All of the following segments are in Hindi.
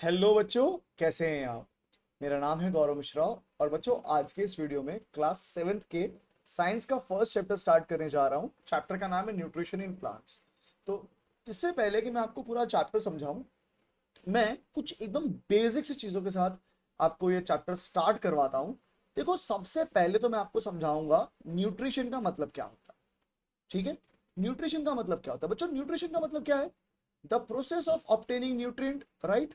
हेलो बच्चों, कैसे हैं आप। मेरा नाम है गौरव मिश्रा। और बच्चों, आज के इस वीडियो में क्लास सेवेंथ के साइंस का फर्स्ट चैप्टर स्टार्ट करने जा रहा हूँ। चैप्टर का नाम है न्यूट्रिशन इन प्लांट्स। तो इससे पहले कि मैं आपको पूरा चैप्टर समझाऊं, मैं कुछ एकदम बेसिक सी चीज़ों के साथ आपको ये चैप्टर स्टार्ट करवाता हूँ। देखो, सबसे पहले तो मैं आपको समझाऊंगा न्यूट्रिशन का मतलब क्या होता है। ठीक है, न्यूट्रिशन का मतलब क्या होता है बच्चों। न्यूट्रिशन का मतलब क्या है? The process of obtaining nutrient, right.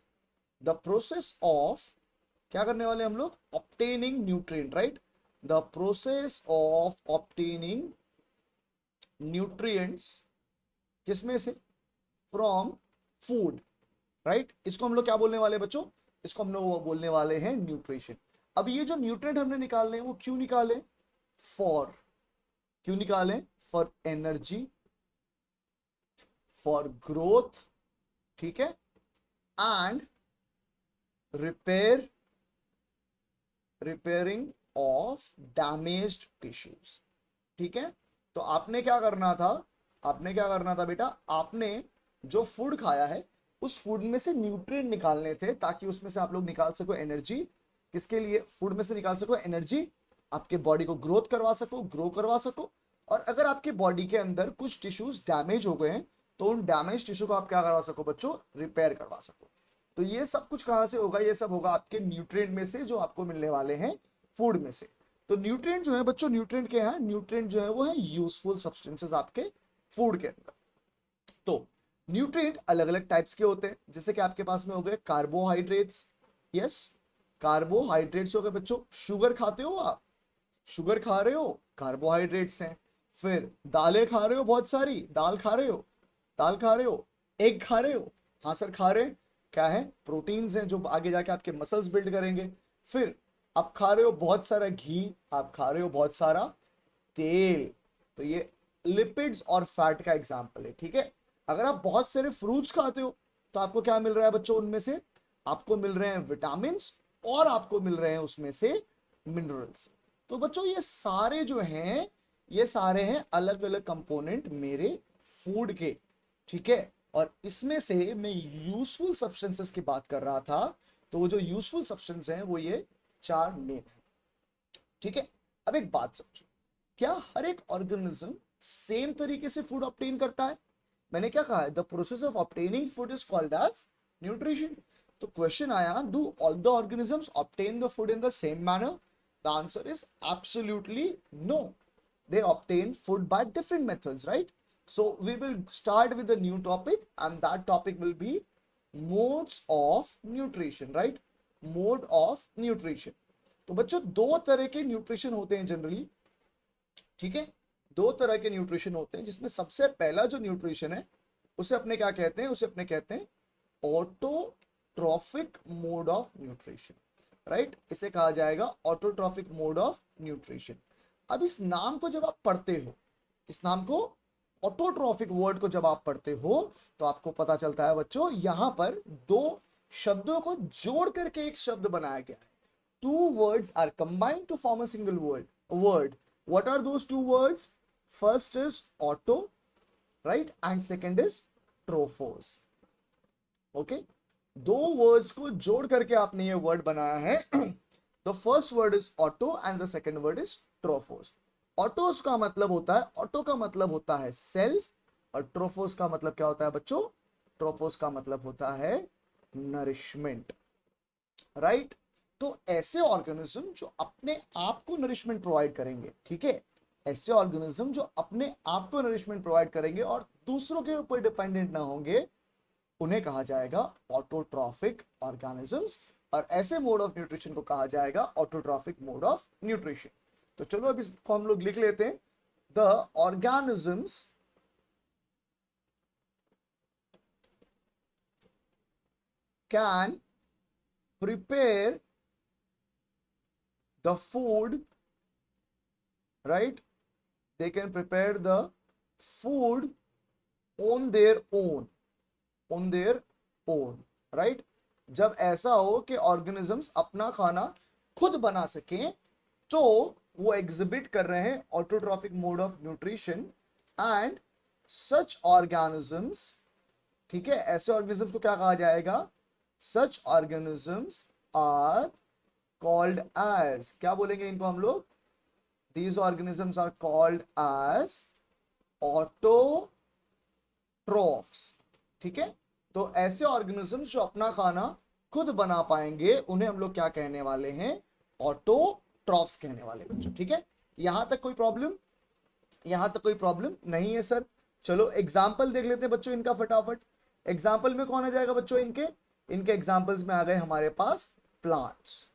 The process of, क्या करने वाले हम लोग? Obtaining nutrient, right. The process of obtaining nutrients, किसमें से? From food, right. इसको हम लोग क्या बोलने वाले हैं बच्चों? इसको हम लोग बोलने वाले हैं न्यूट्रिशन। अब ये जो न्यूट्रिएंट हमने निकालने हैं वो क्यों निकाले? फॉर, क्यों निकाले? फॉर एनर्जी, फॉर ग्रोथ, ठीक है, and repair, repairing of damaged tissues. ठीक है। तो आपने क्या करना था? आपने क्या करना था बेटा? आपने जो फूड खाया है उस फूड में से न्यूट्रिएंट निकालने थे, ताकि उसमें से आप लोग निकाल सको एनर्जी। किसके लिए? फूड में से निकाल सको एनर्जी, आपके बॉडी को ग्रोथ करवा सको, ग्रो करवा सको। और अगर आपके बॉडी के अंदर कुछ टिश्यूज डैमेज हो गए हैं, तो उन डैमेज टिश्यू को आप क्या करवा सको बच्चों? रिपेयर करवा सको। तो ये सब कुछ कहां से होगा? ये सब होगा आपके न्यूट्रिएंट में से, जो आपको मिलने वाले हैं फूड में से। तो न्यूट्रिएंट जो है बच्चों, न्यूट्रिएंट क्या है? न्यूट्रिएंट जो है वो है यूजफुल सब्सटेंसेस आपके फूड के अंदर। तो न्यूट्रिएंट अलग अलग टाइप्स के होते हैं, जैसे कि आपके पास में हो गए कार्बोहाइड्रेट्स। यस, कार्बोहाइड्रेट्स हो गए बच्चों। शुगर खाते हो आप? शुगर खा रहे हो, कार्बोहाइड्रेट्स हैं। फिर दालें खा रहे हो, बहुत सारी दाल खा रहे हो, दाल खा रहे हो। एग खा रहे हो, हाँ सर खा रहे हैं। क्या है? प्रोटीन्स हैं जो आगे जाके आपके मसल्स बिल्ड करेंगे। फिर आप खा रहे हो बहुत सारा घी, आप खा रहे हो बहुत सारा तेल। तो ये लिपिड्स और फैट का एग्जाम्पल है, ठीक है। अगर आप बहुत सारे फ्रूट्स खाते हो, तो आपको क्या मिल रहा है बच्चों? उनमें से आपको मिल रहे हैं विटामिन, और आपको मिल रहे हैं उसमें से मिनरल्स। तो बच्चों, ये सारे जो हैं, ये सारे हैं अलग अलग कंपोनेंट मेरे फूड के, ठीक है। और इसमें से मैं यूजफुल सब्सटेंसेस की बात कर रहा था। तो वो जो यूजफुल सब्सटेंस हैं वो ये चार नेम है, ठीक है। अब एक बात समझो, क्या हर एक ऑर्गेनिज्म सेम तरीके से फूड ऑब्टेन करता है? मैंने क्या कहा है? The process of obtaining food is called as nutrition. तो क्वेश्चन आया, do all the organisms obtain the food in the same manner? The answer is absolutely no. they obtain food by different methods, right? So we will start with a new topic, and that topic will be modes of nutrition, right? Mode of nutrition. तो बच्चों, दो तरह के न्यूट्रिशन होते हैं जनरली, ठीक है। दो तरह के न्यूट्रिशन होते हैं, जिसमें सबसे पहला जो न्यूट्रिशन है उसे अपने क्या कहते हैं? उसे अपने कहते हैं autotrophic mode of nutrition, right. इसे कहा जाएगा ऑटोट्रॉफिक मोड ऑफ न्यूट्रिशन। अब इस नाम को जब आप पढ़ते हो, इस नाम को, ऑटोट्रॉफिक वर्ड को जब आप पढ़ते हो, तो आपको पता चलता है बच्चों, यहां पर दो शब्दों को जोड़ करके एक शब्द बनाया गया है। Two words are combined to form a single word. What are those two words? First is auto, right, and second is trophos. Okay, दो वर्ड्स को जोड़ करके आपने ये वर्ड बनाया है। The first word is auto and the second word is trophos. Autos का मतलब होता है, ऑटो का मतलब होता है सेल्फ, और ट्रोफोस का मतलब क्या होता है बच्चों? ट्रोफोस का मतलब होता है नरिशमेंट, राइट। तो ऐसे ऑर्गेनिज्म जो अपने आप को नरिशमेंट प्रोवाइड करेंगे, ठीक है, ऐसे ऑर्गेनिज्म जो अपने आप को नरिशमेंट प्रोवाइड करेंगे और दूसरों के ऊपर डिपेंडेंट ना होंगे, उन्हें कहा जाएगा ऑटोट्रॉफिक ऑर्गेनिजम्स। और ऐसे मोड ऑफ न्यूट्रिशन को कहा जाएगा ऑटोट्रॉफिक मोड ऑफ न्यूट्रिशन। तो चलो अब इसको हम लोग लिख लेते हैं। The organisms can prepare the food, right, they can prepare the food on their own, on their own, right। जब ऐसा हो कि ऑर्गेनिजम्स अपना खाना खुद बना सकें, तो वो एग्जिबिट कर रहे हैं autotrophic mode of nutrition. And such organisms, ठीक है, ऐसे ऑर्गेनिजम्स को क्या कहा जाएगा? Such organisms are called as, क्या बोलेंगे इनको हम लोग, these organisms are called as autotrophs. ठीक है, तो ऐसे ऑर्गेनिजम्स जो अपना खाना खुद बना पाएंगे उन्हें हम लोग क्या कहने वाले हैं, ऑटोट्रॉफ्स कहने वाले बच्चों। ठीक है, यहां तक कोई प्रॉब्लम, यहां तक कोई प्रॉब्लम नहीं है सर। चलो एग्जाम्पल देख लेते हैं बच्चों इनका फटाफट। एग्जाम्पल में कौन आ जाएगा बच्चों इनके, इनके एग्जाम्पल्स में आ गए हमारे पास प्लांट्स।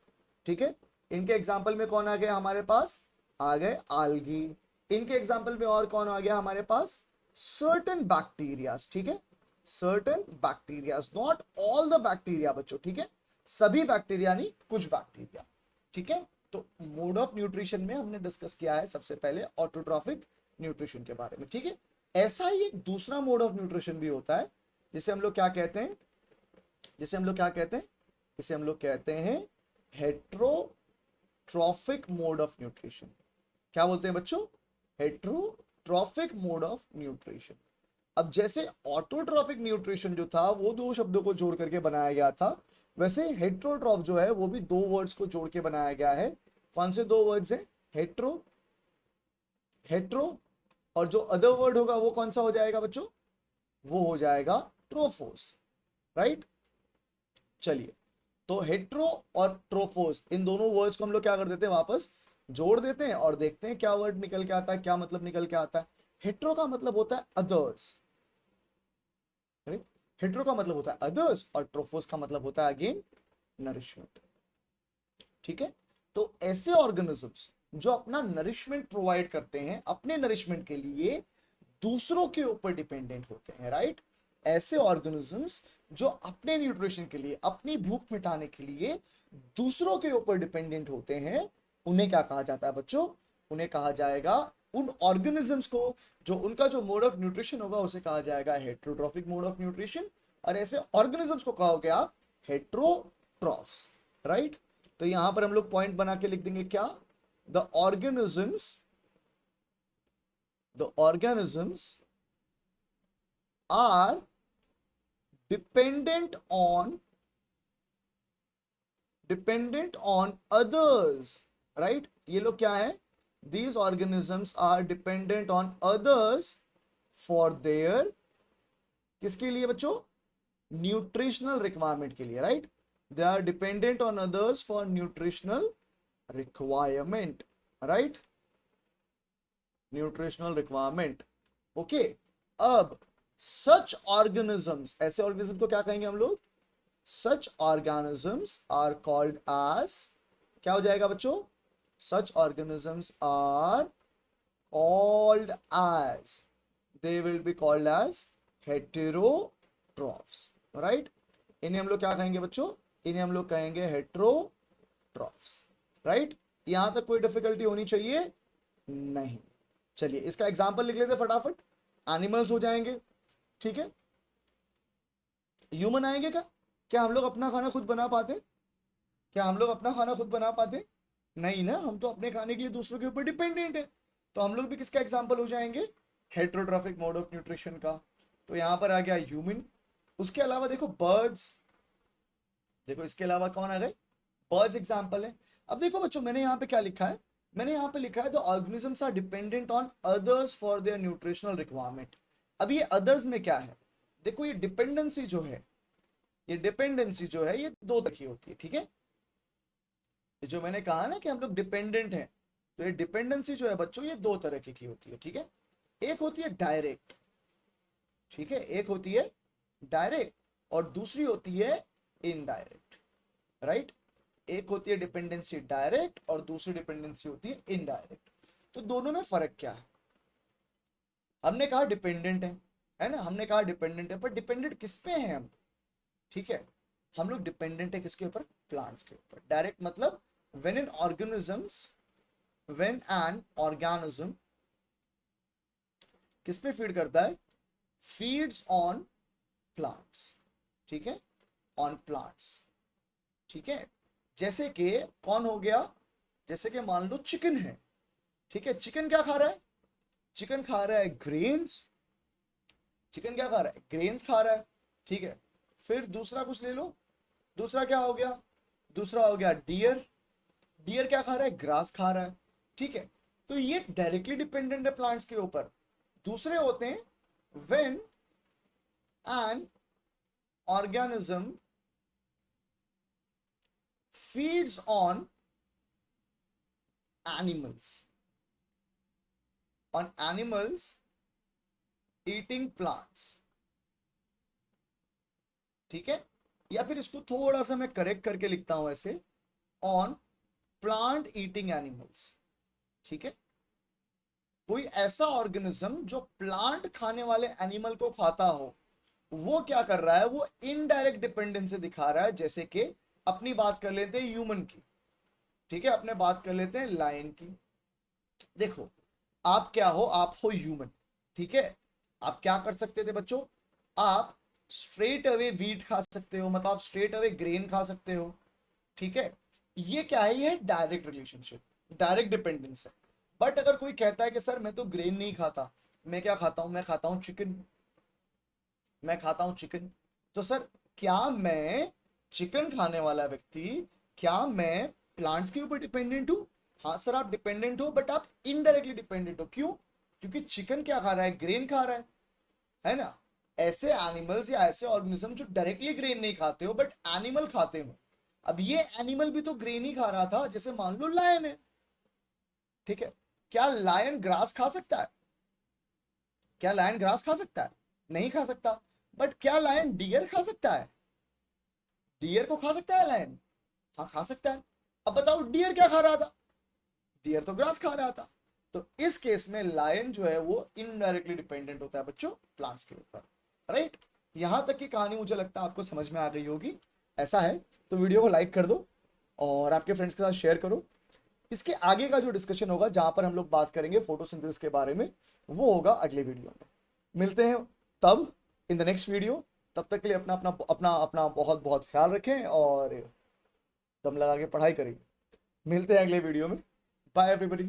ठीक है, इनके एग्जाम्पल में कौन आ गया हमारे पास, आ गए आल्गी। इनके एग्जाम्पल में और कौन आ गया हमारे पास, सर्टेन बैक्टीरियाज। ठीक है, certain bacterias, not all the bacteria बच्चों। ठीक है, सभी बैक्टीरिया नहीं, कुछ बैक्टीरिया। ठीक है, तो मोड ऑफ न्यूट्रिशन में हमने डिस्कस किया है सबसे पहले ऑटोट्रॉफिक न्यूट्रिशन के बारे में। ठीक है, ऐसा ही एक दूसरा मोड ऑफ न्यूट्रिशन भी होता है जिसे हम लोग क्या कहते हैं, जिसे हम लोग क्या कहते हैं, जिसे हम लोग कहते हैं हेट्रोट्रॉफिक मोड ऑफ न्यूट्रिशन। क्या बोलते हैं बच्चों, हेट्रोट्रॉफिक मोड ऑफ न्यूट्रिशन। अब जैसे ऑटोट्रॉफिक न्यूट्रिशन जो था वो दो शब्दों को जोड़ करके बनाया गया था, वैसे हेट्रोट्रॉफ जो है वो भी दो वर्ड्स को जोड़ के बनाया गया है। कौन से दो वर्ड्स हैं, हेट्रो, हेट्रो, और जो अदर वर्ड होगा वो कौन सा हो जाएगा बच्चों, वो हो जाएगा ट्रोफोस। राइट, चलिए, तो हेट्रो और ट्रोफोस इन दोनों वर्ड्स को हम लोग क्या कर देते हैं, वापस जोड़ देते हैं और देखते हैं क्या वर्ड निकल के आता है, क्या मतलब निकल के आता है। हेट्रो का मतलब होता है अदर्स, हेट्रो का मतलब होता है अदर्स, और ट्रोफोस का मतलब होता है अगेन नरिशमेंट। ठीक है, तो ऐसे ऑर्गेनिजम्स जो अपना नरिशमेंट प्रोवाइड करते हैं, अपने नरिशमेंट के लिए दूसरों के ऊपर डिपेंडेंट होते हैं। राइट, ऐसे ऑर्गेनिजम्स जो अपने न्यूट्रिशन के लिए, अपनी भूख मिटाने के लिए दूसरों के ऊपर डिपेंडेंट होते हैं, उन्हें क्या कहा जाता है बच्चों, उन्हें कहा जाएगा, उन ऑर्गेनिजम्स को जो उनका जो मोड ऑफ न्यूट्रिशन होगा उसे कहा जाएगा हेट्रोट्रॉफिक मोड ऑफ न्यूट्रिशन, और ऐसे ऑर्गेनिजम्स को कहोगे आप हेट्रोट्रॉफ्स। राइट, तो यहां पर हम लोग पॉइंट बना के लिख देंगे क्या, the organisms, the organisms are dependent on others। right, ये लोग क्या है, these organisms are dependent on others for their, किसके लिए बच्चों, न्यूट्रिशनल रिक्वायरमेंट के लिए। Right, they are dependent on others for nutritional requirement. Right, nutritional requirement. Okay, अब सच ऑर्गेनिजम्स, ऐसे ऑर्गेनिज्म को क्या कहेंगे हम लोग, such organisms are called as, क्या हो जाएगा बच्चों, such organisms are called as, they will be called as heterotrophs. Right, इन्हें हम लोग क्या कहेंगे बच्चों, इन्हें हम लोग कहेंगे हेटेरोट्रॉफ्स। राइट, यहां तक कोई डिफिकल्टी होनी चाहिए नहीं। चलिए इसका एग्जाम्पल लिख लेते फटाफट, एनिमल्स हो जाएंगे। ठीक है, ह्यूमन आएंगे क्या, क्या हम लोग अपना खाना खुद बना पाते, क्या हम लोग अपना खाना खुद बना पाते, नहीं ना, हम तो अपने खाने के लिए दूसरों के ऊपर डिपेंडेंट है। तो हम लोग भी किसका एग्जाम्पल हो जाएंगे, हेट्रोट्रॉफिक मोड ऑफ न्यूट्रिशन का। तो यहां पर आ गया ह्यूमन। उसके अलावा देखो बर्ड्स, देखो इसके अलावा कौन आ गए, बर्ड्स एग्जाम्पल है। अब देखो बच्चों मैंने यहाँ पे क्या लिखा है, मैंने यहाँ पे लिखा है the organisms are dependent on others for their nutritional requirement. अब ये अदर्स में क्या है, देखो ये डिपेंडेंसी जो है, ये डिपेंडेंसी जो है ये दो तरह की होती है। ठीक है, ये जो मैंने कहा ना कि हम लोग डिपेंडेंट हैं, तो ये डिपेंडेंसी जो है बच्चों ये दो तरह की होती है। ठीक है, एक होती है डायरेक्ट, ठीक है, एक होती है डायरेक्ट और दूसरी होती है इनडायरेक्ट। राइट, एक होती है डिपेंडेंसी डायरेक्ट और दूसरी डिपेंडेंसी होती है इनडायरेक्ट। तो दोनों में फर्क क्या है, हमने कहा डिपेंडेंट है ना, हमने कहा डिपेंडेंट है, पर डिपेंडेंट किस पे हैं हम, ठीक है, हम लोग डिपेंडेंट है किसके ऊपर, प्लांट्स के ऊपर। डायरेक्ट मतलब when an organisms, when an organism किस पे फीड करता है, फीड्स ऑन प्लांट्स। ठीक है, ऑन प्लांट्स। ठीक है, जैसे कि कौन हो गया, जैसे कि मान लो चिकन है। ठीक है, चिकन क्या खा रहा है, चिकन खा रहा है ग्रेन्स, चिकन क्या खा रहा है, ग्रेन्स खा रहा है। ठीक है, फिर दूसरा कुछ ले लो, दूसरा क्या हो गया? दूसरा हो गया डियर। डियर क्या खा रहा है? ग्रास खा रहा है। ठीक है, तो ये डायरेक्टली डिपेंडेंट है प्लांट्स के ऊपर। दूसरे होते हैं when an organism feeds on animals eating plants। ठीक है, या फिर इसको थोड़ा सा मैं करेक्ट करके लिखता हूं ऐसे, ऑन प्लांट ईटिंग एनिमल्स। ठीक है, कोई ऐसा ऑर्गेनिज्म जो प्लांट खाने वाले एनिमल को खाता हो, वो क्या कर रहा है? वो इनडायरेक्ट डिपेंडेंसी दिखा रहा है। जैसे कि अपनी बात कर लेते हैं ह्यूमन की। ठीक है, अपने बात कर लेते हैं लायन की। देखो, आप क्या हो? आप हो ह्यूमन। ठीक है, आप क्या कर सकते थे बच्चों? आप स्ट्रेट अवे वीट खा सकते हो, मतलब आप स्ट्रेट अवे ग्रेन खा सकते हो। ठीक है, ये क्या है? ये डायरेक्ट रिलेशनशिप, डायरेक्ट डिपेंडेंस है। बट अगर कोई कहता है कि सर मैं तो ग्रेन नहीं खाता, मैं क्या खाता हूं? मैं खाता हूं चिकन, मैं खाता हूं चिकन। तो सर, क्या मैं चिकन खाने वाला व्यक्ति, क्या मैं प्लांट्स के ऊपर डिपेंडेंट हूं? हाँ सर, आप डिपेंडेंट हो, बट आप इनडायरेक्टली डिपेंडेंट हो। क्यों? क्योंकि चिकन क्या खा रहा है? ग्रेन खा रहा है ना? ऐसे एनिमल्स या ऐसे ऑर्गेनिज्म जो डायरेक्टली ग्रेन नहीं खाते हो बट एनिमल खाते हो। अब ये एनिमल भी तो ग्रेन ही खा रहा था, जैसे मान लो लायन है। ठीक है, क्या लायन ग्रास खा सकता है? क्या लायन ग्रास खा सकता है? नहीं खा सकता। बट क्या लायन डियर खा सकता है? डियर को खा सकता है लायन? हाँ, खा सकता है। अब बताओ डियर क्या खा रहा था? डियर तो ग्रास खा रहा था। तो इस केस में लायन जो है वो इनडायरेक्टली डिपेंडेंट होता है बच्चों प्लांट्स के ऊपर। राइट, यहां तक की कहानी मुझे लगता है आपको समझ में आ गई होगी। ऐसा है तो वीडियो को लाइक कर दो और आपके फ्रेंड्स के साथ शेयर करो। इसके आगे का जो डिस्कशन होगा, जहां पर हम लोग बात करेंगे फोटोसिंथेसिस के बारे में, वो होगा अगले वीडियो में। मिलते हैं तब इन द नेक्स्ट वीडियो। तब तक के लिए अपना अपना अपना अपना बहुत बहुत ख्याल रखें और दम लगा के पढ़ाई करें। मिलते हैं अगले वीडियो में। Bye everybody.